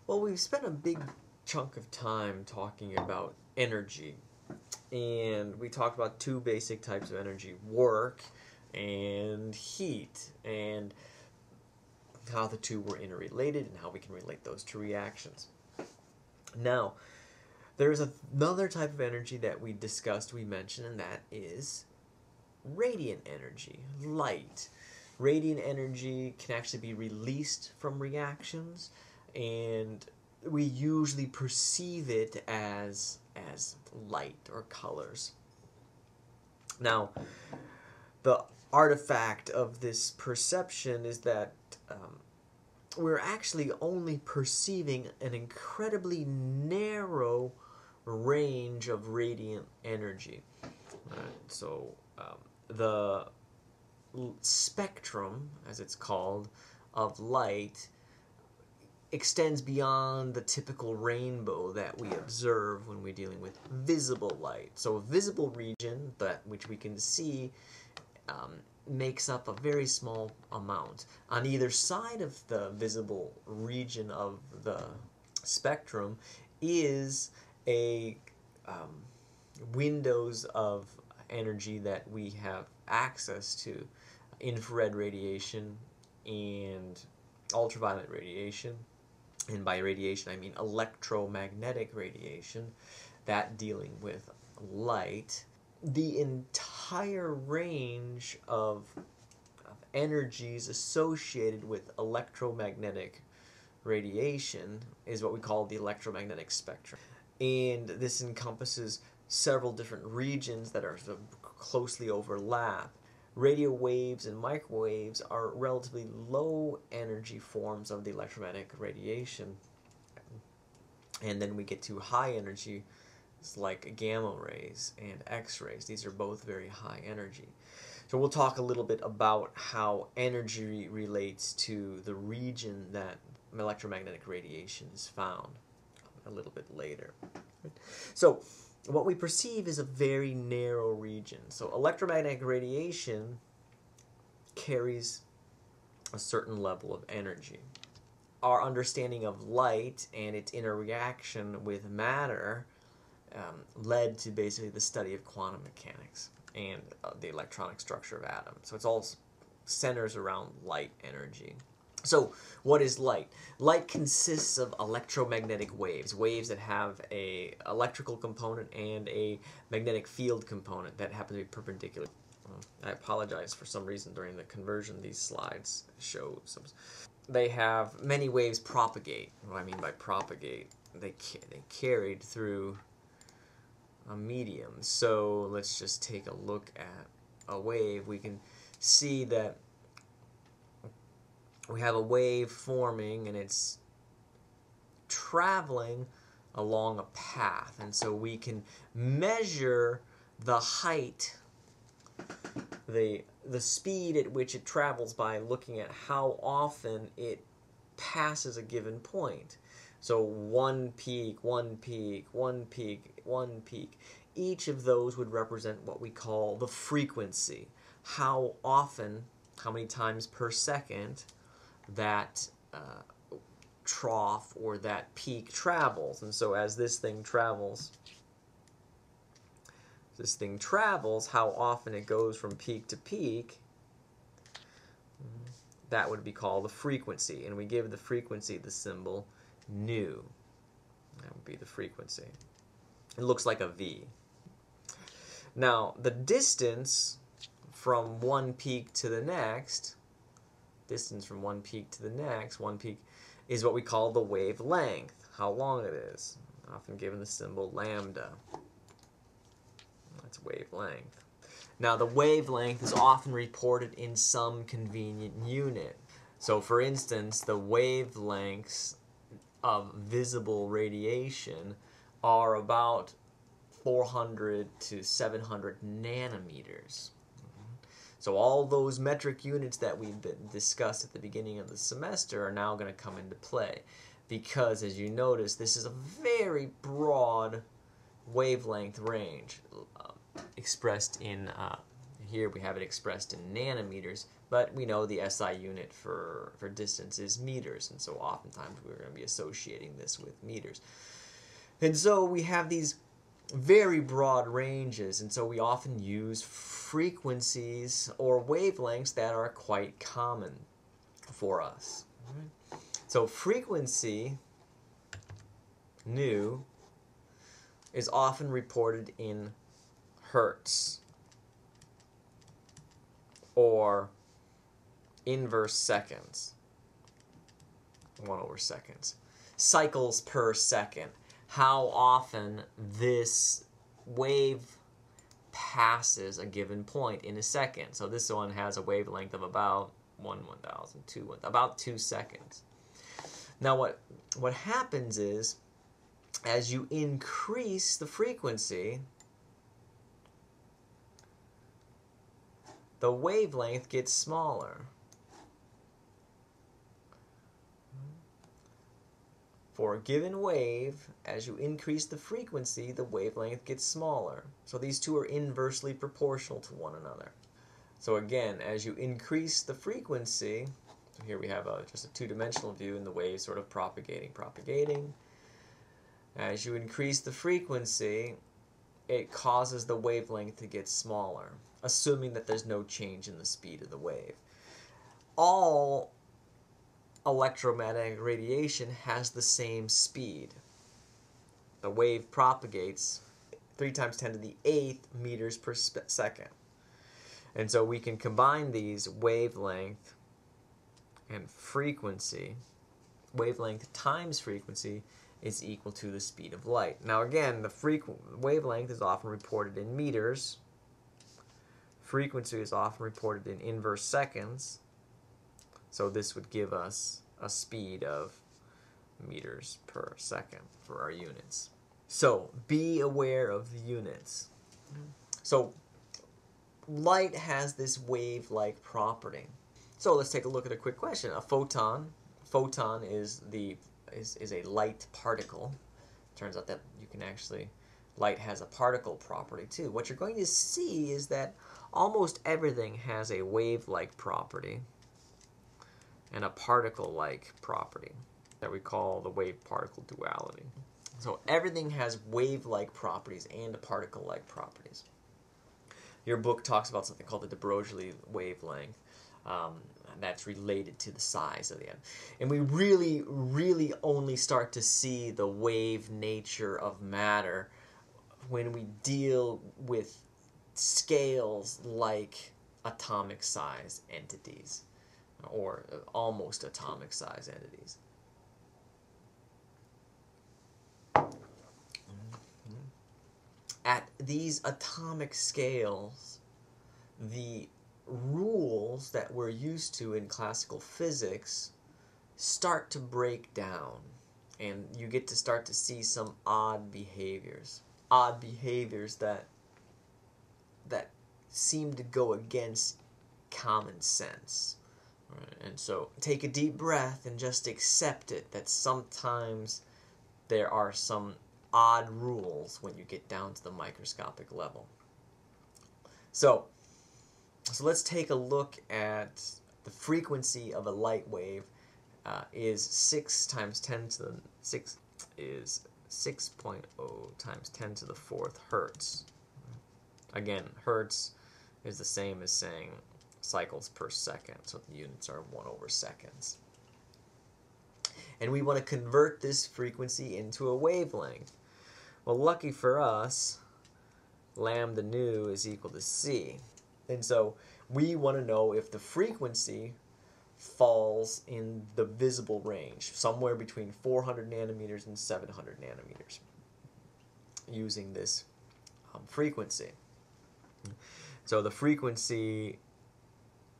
Well, we've spent a big chunk of time talking about energy, and we talked about two basic types of energy: work and heat, and how the two were interrelated and how we can relate those to reactions. Now, there's another type of energy that we discussed, we mentioned, and that is radiant energy, light. Radiant energy can actually be released from reactions, and we usually perceive it as light or colors. Now, the artifact of this perception is that we're actually only perceiving an incredibly narrow range of radiant energy. So the spectrum, as it's called, of light extends beyond the typical rainbow that we observe when we're dealing with visible light. So a visible region, that which we can see, makes up a very small amount. On either side of the visible region of the spectrum is a windows of energy that we have access to: infrared radiation and ultraviolet radiation. And by radiation I mean electromagnetic radiation, that dealing with light. The entire range of energies associated with electromagnetic radiation is what we call the electromagnetic spectrum. And this encompasses several different regions that are sort of closely overlap. Radio waves and microwaves are relatively low energy forms of the electromagnetic radiation. And then we get to high energy, like gamma rays and X-rays. These are both very high energy. So we'll talk a little bit about how energy relates to the region that electromagnetic radiation is found a little bit later. So what we perceive is a very narrow region. So electromagnetic radiation carries a certain level of energy. Our understanding of light and its interaction with matter led to basically the study of quantum mechanics and the electronic structure of atoms. So it's all centers around light energy. So what is light? Light consists of electromagnetic waves, waves that have a electrical component and a magnetic field component that happen to be perpendicular. I apologize, for some reason during the conversion these slides show some. They have many waves propagate. What I mean by propagate, they carried through a medium. So let's just take a look at a wave. We can see that we have a wave forming and it's traveling along a path, and so we can measure the height, the speed at which it travels by looking at how often it passes a given point. So one peak, one peak, one peak, one peak. Each of those would represent what we call the frequency. How often, how many times per second that trough or that peak travels. And so as this thing travels, how often it goes from peak to peak, that would be called the frequency. And we give the frequency the symbol nu. That would be the frequency. It looks like a V. Now, the distance from one peak to the next, one peak is what we call the wavelength, how long it is, often given the symbol lambda. That's wavelength. Now, the wavelength is often reported in some convenient unit. So, for instance, the wavelengths of visible radiation are about 400 to 700 nanometers. So all those metric units that we've discussed at the beginning of the semester are now going to come into play, because, as you notice, this is a very broad wavelength range expressed in here we have it expressed in nanometers, but we know the SI unit for distance is meters, and so oftentimes we're going to be associating this with meters. And so we have these very broad ranges, and so we often use frequencies or wavelengths that are quite common for us. So frequency, nu, is often reported in hertz or inverse seconds, 1/seconds. Cycles per second, how often this wave passes a given point in a second. So this one has a wavelength of about 1/1000, about 2 seconds. Now what happens is, as you increase the frequency, the wavelength gets smaller. For a given wave, as you increase the frequency, the wavelength gets smaller. So these two are inversely proportional to one another. So again, as you increase the frequency, so here we have just a two-dimensional view, and the wave sort of propagating. As you increase the frequency, it causes the wavelength to get smaller, assuming that there's no change in the speed of the wave. All electromagnetic radiation has the same speed. The wave propagates 3 × 10⁸ meters per second. And so we can combine these wavelength and frequency. Wavelength times frequency is equal to the speed of light. Now again, the wavelength is often reported in meters. Frequency is often reported in inverse seconds. So this would give us a speed of meters per second for our units. So be aware of the units. So light has this wave-like property. So let's take a look at a quick question. A photon is a light particle. Turns out that you can actually, light has a particle property too. What you're going to see is that almost everything has a wave-like property and a particle-like property that we call the wave-particle duality. So everything has wave-like properties and particle-like properties. Your book talks about something called the de Broglie wavelength. That's related to the size of the atom. And we really only start to see the wave nature of matter when we deal with scales like atomic size entities, or almost atomic size entities. At these atomic scales, the rules that we're used to in classical physics start to break down, and you get to start to see some odd behaviors. Odd behaviors that seem to go against common sense. Right? And so take a deep breath and just accept it, that sometimes there are some odd rules when you get down to the microscopic level. So let's take a look at the frequency of a light wave. Is 6 × 10 to the 6 is 6.0 × 10 to the 4th hertz. Again, hertz is the same as saying cycles per second, so the units are 1/seconds. And we want to convert this frequency into a wavelength. Well, lucky for us, lambda nu is equal to c. And so we want to know if the frequency falls in the visible range, somewhere between 400 nanometers and 700 nanometers, using this frequency. So the frequency,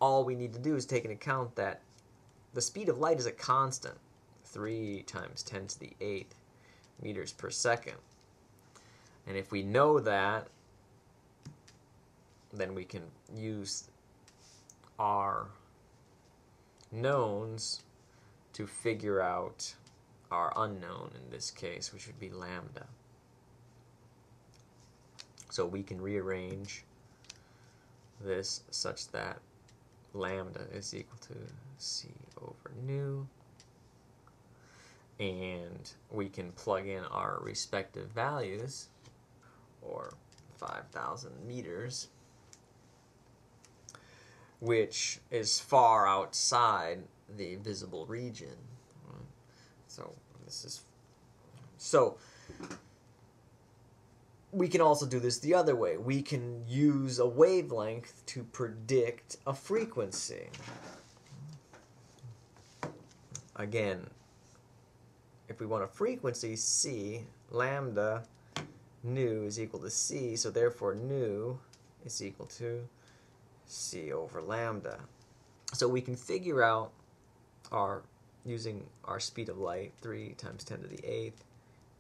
all we need to do is take into account that the speed of light is a constant, 3 × 10 to the 8th meters per second. And if we know that, then we can use our knowns to figure out our unknown in this case, which would be lambda. So we can rearrange this such that lambda is equal to c over nu, and we can plug in our respective values, or 5,000 meters, which is far outside the visible region. So we can also do this the other way. We can use a wavelength to predict a frequency. Again, if we want a frequency, c, lambda nu is equal to c, so therefore nu is equal to c over lambda. So we can figure out using our speed of light, 3 times 10 to the 8th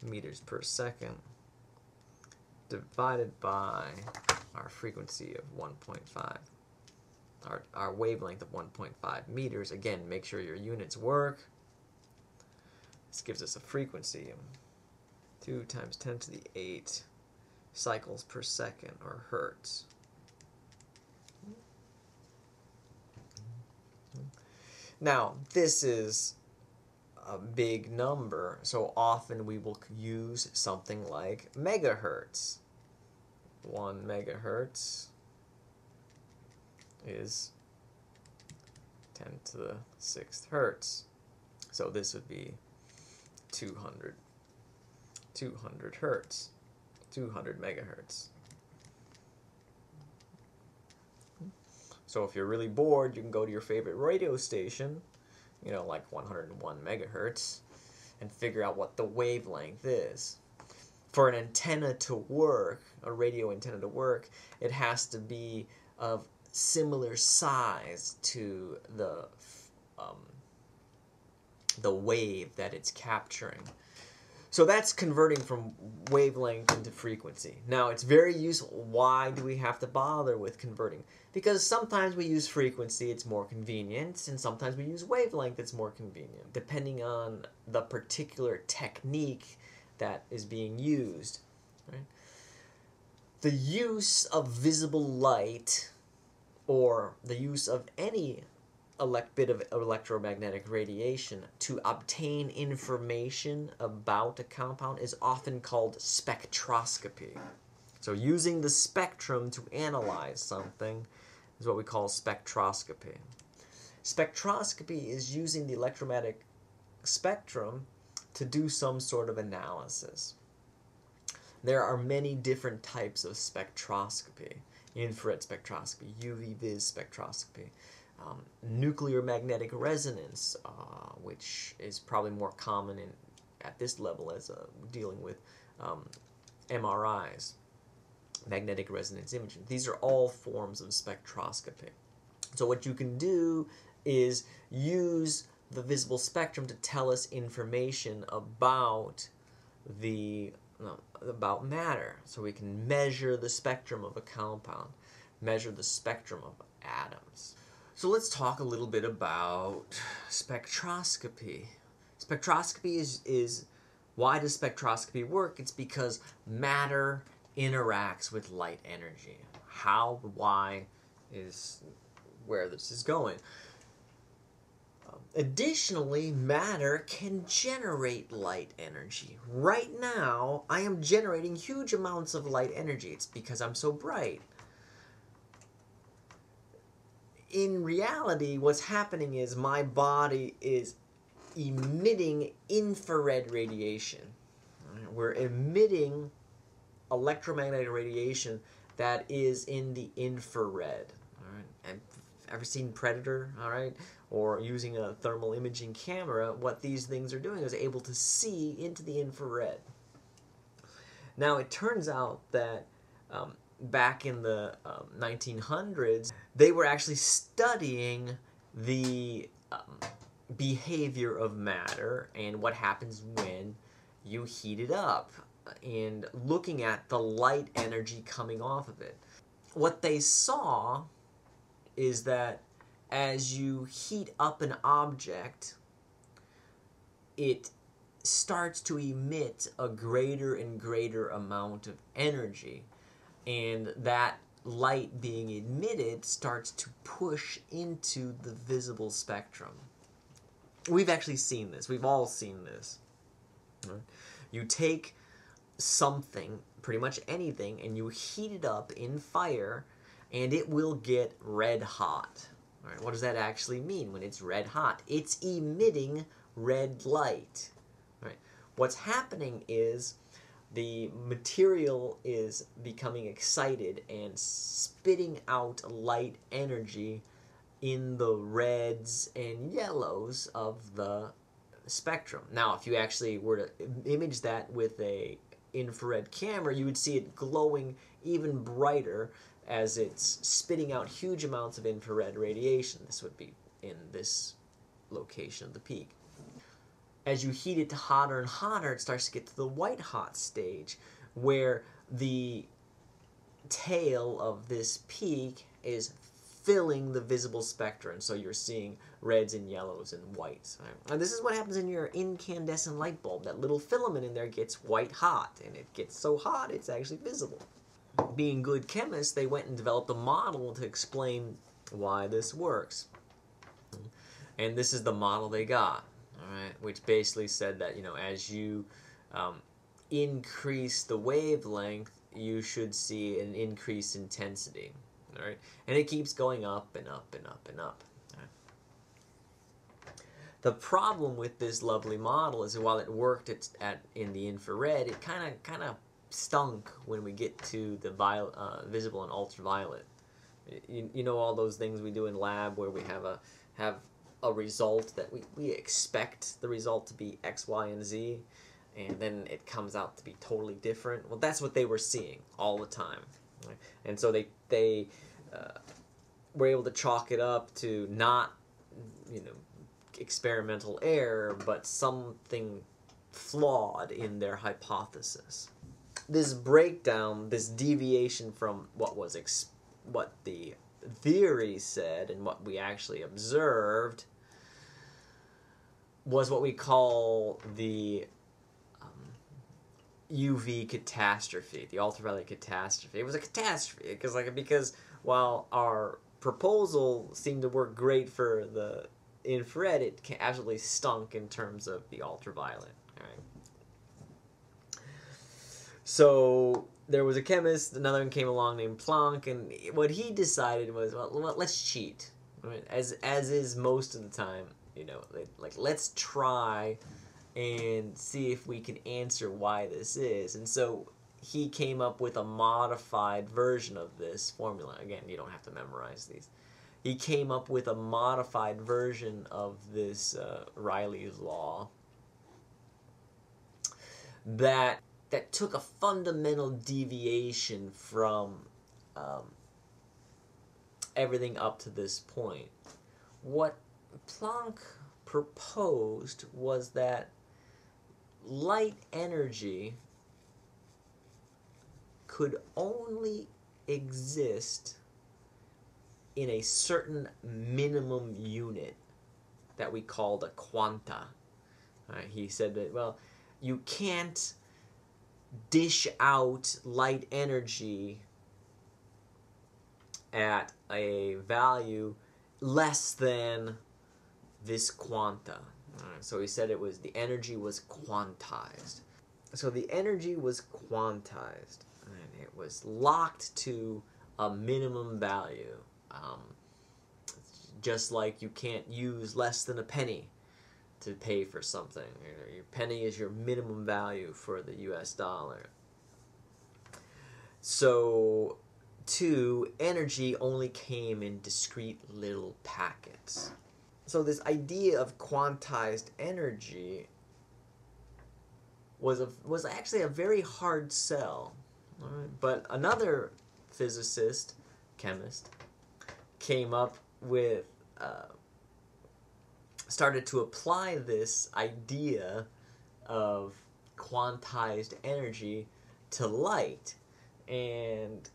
meters per second, divided by our frequency of 1.5, our wavelength of 1.5 meters. Again, make sure your units work. This gives us a frequency of 2 times 10 to the 8 cycles per second, or hertz. Now, this is a big number, so often we will use something like megahertz. 1 megahertz is 10 to the 6th hertz. So this would be 200 hertz, 200 megahertz. So if you're really bored, you can go to your favorite radio station, like 101 megahertz, and figure out what the wavelength is. For an antenna to work, a radio antenna to work, it has to be of similar size to the wave that it's capturing. So that's converting from wavelength into frequency. Now, it's very useful. Why do we have to bother with converting? Because sometimes we use frequency, it's more convenient, and sometimes we use wavelength, it's more convenient, depending on the particular technique that is being used. Right? The use of visible light, or the use of any bit of electromagnetic radiation to obtain information about a compound, is often called spectroscopy. So using the spectrum to analyze something is what we call spectroscopy. Spectroscopy is using the electromagnetic spectrum to do some sort of analysis. There are many different types of spectroscopy. Infrared spectroscopy, UV vis spectroscopy, nuclear magnetic resonance, which is probably more common at this level as dealing with MRIs, magnetic resonance imaging. These are all forms of spectroscopy. So what you can do is use the visible spectrum to tell us information about about matter. So we can measure the spectrum of a compound, measure the spectrum of atoms. So let's talk a little bit about spectroscopy. Spectroscopy is why does spectroscopy work? It's because matter interacts with light energy. How, why is where this is going. Additionally, matter can generate light energy. Right now, I am generating huge amounts of light energy. It's because I'm so bright. In reality, what's happening is my body is emitting infrared radiation. We're emitting electromagnetic radiation that is in the infrared. And ever seen Predator? Or using a thermal imaging camera, what these things are doing is able to see into the infrared. Now, it turns out that back in the 1900s, they were actually studying the behavior of matter and what happens when you heat it up, and looking at the light energy coming off of it. What they saw is that as you heat up an object, it starts to emit a greater and greater amount of energy, and that light being emitted starts to push into the visible spectrum. We've actually seen this. We've all seen this. You take something, pretty much anything, and you heat it up in fire, and it will get red hot. All right, what does that actually mean when it's red hot? It's emitting red light. All right, what's happening is the material is becoming excited and spitting out light energy in the reds and yellows of the spectrum. Now, if you actually were to image that with a infrared camera, you would see it glowing even brighter as it's spitting out huge amounts of infrared radiation. This would be in this location of the peak. As you heat it to hotter and hotter, it starts to get to the white hot stage, where the tail of this peak is filling the visible spectrum, so you're seeing reds and yellows and whites. Right? And this is what happens in your incandescent light bulb. That little filament in there gets white hot, and it gets so hot it's actually visible. Being good chemists, they went and developed a model to explain why this works. And this is the model they got, all right, which basically said that, as you increase the wavelength, you should see an increased intensity. All right, and it keeps going up and up and up and up. Right? The problem with this lovely model is that while it worked in the infrared, it kind of stunk when we get to the visible and ultraviolet. You know all those things we do in lab where we have a result that we expect the result to be X, Y, and Z, and then it comes out to be totally different. Well, that's what they were seeing all the time. Right? And so they were able to chalk it up to not, experimental error, but something flawed in their hypothesis. This breakdown, this deviation from what the theory said and what we actually observed, was what we call the UV catastrophe, the ultraviolet catastrophe. It was a catastrophe because while our proposal seemed to work great for the infrared, it absolutely stunk in terms of the ultraviolet. All right. So there was a chemist, another one came along named Planck, and what he decided was, well, let's cheat, right? As is most of the time, let's try and see if we can answer why this is. And so he came up with a modified version of this formula. Again, you don't have to memorize these. He came up with a modified version of this Rayleigh's law that took a fundamental deviation from everything up to this point. What Planck proposed was that light energy could only exist in a certain minimum unit that we called a quanta. He said that, well, you can't dish out light energy at a value less than this quanta. So he said the energy was quantized. So the energy was quantized, and it was locked to a minimum value. Just like you can't use less than a penny to pay for something. Your penny is your minimum value for the US dollar. So, energy only came in discrete little packets. So this idea of quantized energy was actually a very hard sell. All right? But another physicist, chemist, came up with, started to apply this idea of quantized energy to light. And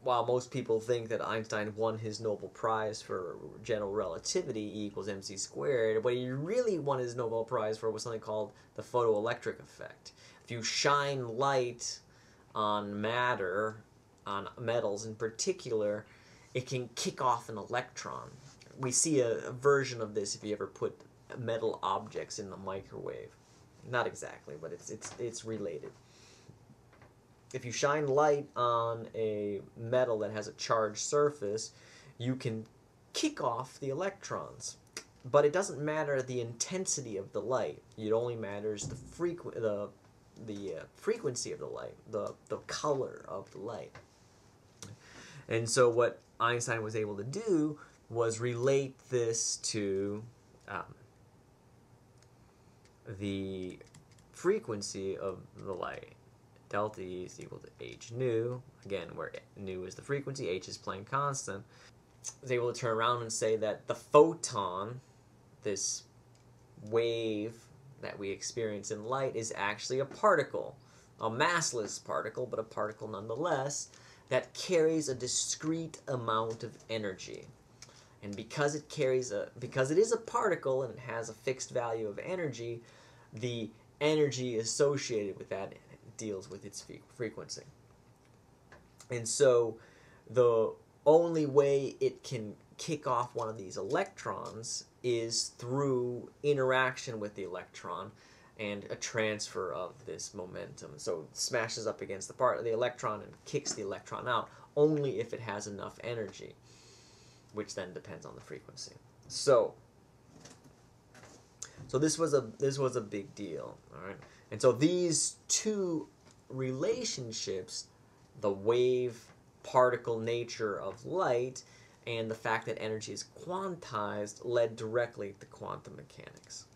while most people think that Einstein won his Nobel Prize for general relativity, E equals mc squared, what he really won his Nobel Prize for was something called the photoelectric effect. If you shine light on matter on metals in particular, it can kick off an electron. We see a version of this if you ever put metal objects in the microwave. Not exactly, but it's related. If you shine light on a metal that has a charged surface, you can kick off the electrons. But it doesn't matter the intensity of the light. It only matters the frequency of the light, the color of the light. And so what Einstein was able to do was relate this to the frequency of the light. Delta E is equal to h nu, again, where nu is the frequency, h is Planck constant. I was able to turn around and say that the photon, this wave that we experience in light, is actually a particle, a massless particle, but a particle nonetheless, that carries a discrete amount of energy. And because it is a particle and it has a fixed value of energy, the energy associated with that deals with its frequency. And so the only way it can kick off one of these electrons is through interaction with the electron and a transfer of this momentum. So it smashes up against the electron and kicks the electron out only if it has enough energy, which then depends on the frequency. So this was a big deal, all right? And so these two relationships, the wave-particle nature of light and the fact that energy is quantized, led directly to quantum mechanics.